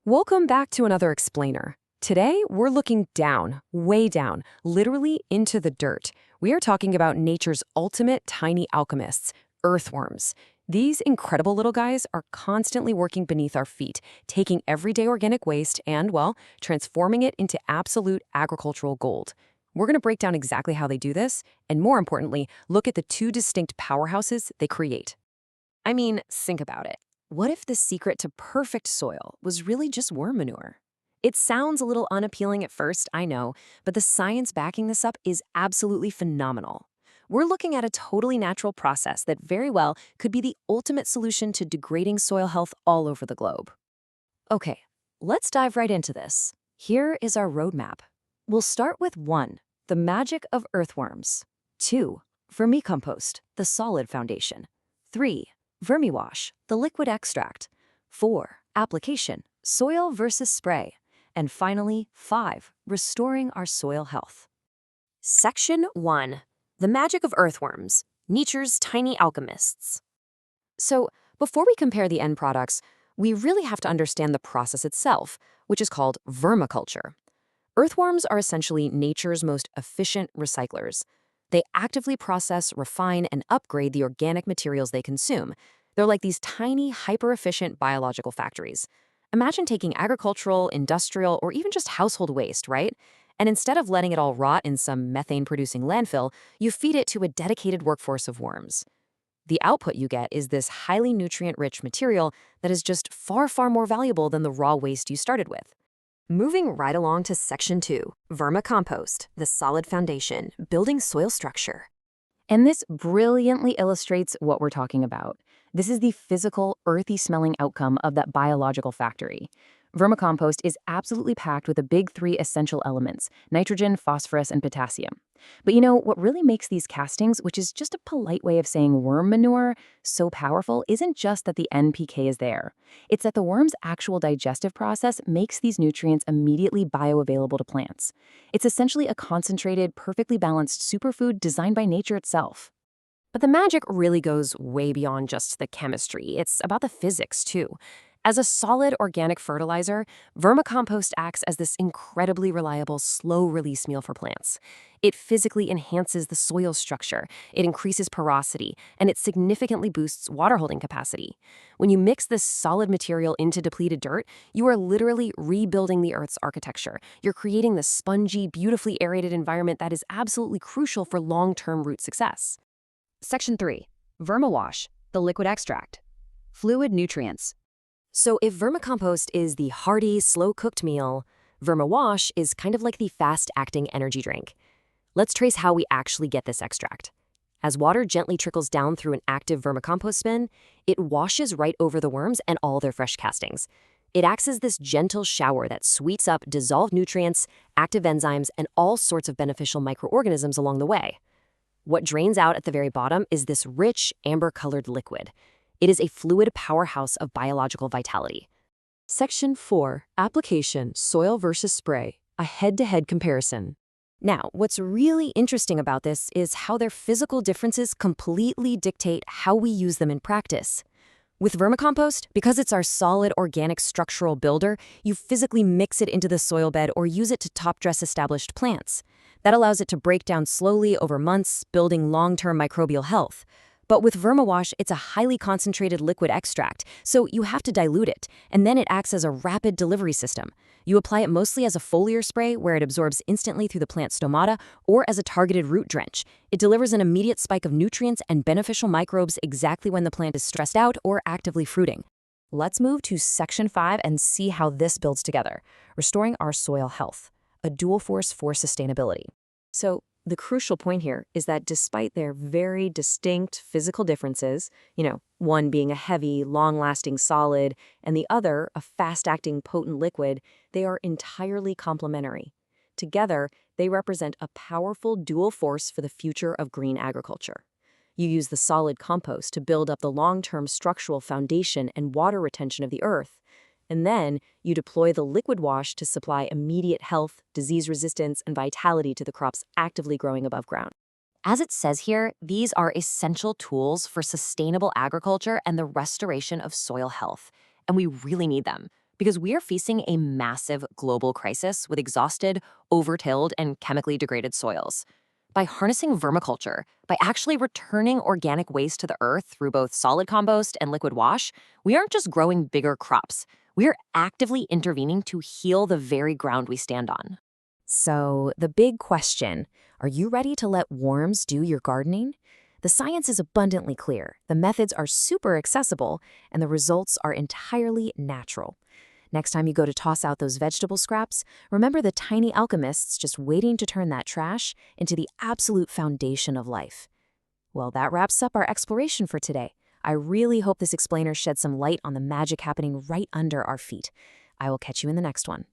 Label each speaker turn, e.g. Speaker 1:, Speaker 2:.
Speaker 1: Welcome back to another explainer. Today, we're looking down, way down, literally into the dirt. We are talking about nature's ultimate tiny alchemists, earthworms. These incredible little guys are constantly working beneath our feet, taking everyday organic waste and, well, transforming it into absolute agricultural gold. We're going to break down exactly how they do this, and more importantly, look at the two distinct powerhouses they create. I mean, think about it. What if the secret to perfect soil was really just worm manure? It sounds a little unappealing at first, I know, but the science backing this up is absolutely phenomenal. We're looking at a totally natural process that very well could be the ultimate solution to degrading soil health all over the globe. Okay, let's dive right into this. Here is our roadmap. We'll start with 1, the magic of earthworms. 2, vermicompost, the solid foundation. 3, Vermiwash, the liquid extract. 4, application, soil versus spray. And finally, 5, restoring our soil health. Section 1, the magic of earthworms, nature's tiny alchemists. So, before we compare the end products, we really have to understand the process itself, which is called vermiculture. Earthworms are essentially nature's most efficient recyclers. They actively process, refine, and upgrade the organic materials they consume. They're like these tiny, hyper-efficient biological factories. Imagine taking agricultural, industrial, or even just household waste, right? And instead of letting it all rot in some methane-producing landfill, you feed it to a dedicated workforce of worms. The output you get is this highly nutrient-rich material that is just far, far more valuable than the raw waste you started with. Moving right along to Section 2, Vermicompost, the solid foundation, building soil structure. And this brilliantly illustrates what we're talking about. This is the physical, earthy-smelling outcome of that biological factory. Vermicompost is absolutely packed with the big 3 essential elements: nitrogen, phosphorus, and potassium. But you know, what really makes these castings, which is just a polite way of saying worm manure, so powerful isn't just that the NPK is there. It's that the worm's actual digestive process makes these nutrients immediately bioavailable to plants. It's essentially a concentrated, perfectly balanced superfood designed by nature itself. But the magic really goes way beyond just the chemistry. It's about the physics, too. As a solid organic fertilizer, vermicompost acts as this incredibly reliable, slow-release meal for plants. It physically enhances the soil structure, it increases porosity, and it significantly boosts water-holding capacity. When you mix this solid material into depleted dirt, you are literally rebuilding the Earth's architecture. You're creating the spongy, beautifully aerated environment that is absolutely crucial for long-term root success. Section 3, Vermiwash, the liquid extract. Fluid nutrients. So if vermicompost is the hearty, slow-cooked meal, Vermiwash is kind of like the fast-acting energy drink. Let's trace how we actually get this extract. As water gently trickles down through an active vermicompost bin, it washes right over the worms and all their fresh castings. It acts as this gentle shower that sweeps up dissolved nutrients, active enzymes, and all sorts of beneficial microorganisms along the way. What drains out at the very bottom is this rich, amber-colored liquid. It is a fluid powerhouse of biological vitality. Section 4, Application, Soil versus Spray, a head-to-head comparison. Now, what's really interesting about this is how their physical differences completely dictate how we use them in practice. With vermicompost, because it's our solid organic structural builder, you physically mix it into the soil bed or use it to top-dress established plants. That allows it to break down slowly over months, building long-term microbial health. But with Vermiwash, it's a highly concentrated liquid extract, so you have to dilute it, and then it acts as a rapid delivery system. You apply it mostly as a foliar spray, where it absorbs instantly through the plant stomata, or as a targeted root drench. It delivers an immediate spike of nutrients and beneficial microbes exactly when the plant is stressed out or actively fruiting. Let's move to Section 5 and see how this builds together, restoring our soil health, a dual force for sustainability. So, the crucial point here is that despite their very distinct physical differences, one being a heavy, long-lasting solid and the other a fast-acting, potent liquid, they are entirely complementary. Together, they represent a powerful dual force for the future of green agriculture. You use the solid compost to build up the long-term structural foundation and water retention of the earth, and then you deploy the liquid wash to supply immediate health, disease resistance, and vitality to the crops actively growing above ground. As it says here, these are essential tools for sustainable agriculture and the restoration of soil health, and we really need them.
Speaker 2: because we are facing a massive global crisis with exhausted, overtilled, and chemically degraded soils. By harnessing vermiculture, by actually returning organic waste to the earth through both solid compost and liquid wash, we aren't just growing bigger crops. We are actively intervening to heal the very ground we stand on.
Speaker 1: So, the big question, are you ready to let worms do your gardening? The science is abundantly clear, the methods are super accessible, and the results are entirely natural. Next time you go to toss out those vegetable scraps, remember the tiny alchemists just waiting to turn that trash into the absolute foundation of life. Well, that wraps up our exploration for today. I really hope this explainer sheds some light on the magic happening right under our feet. I will catch you in the next one.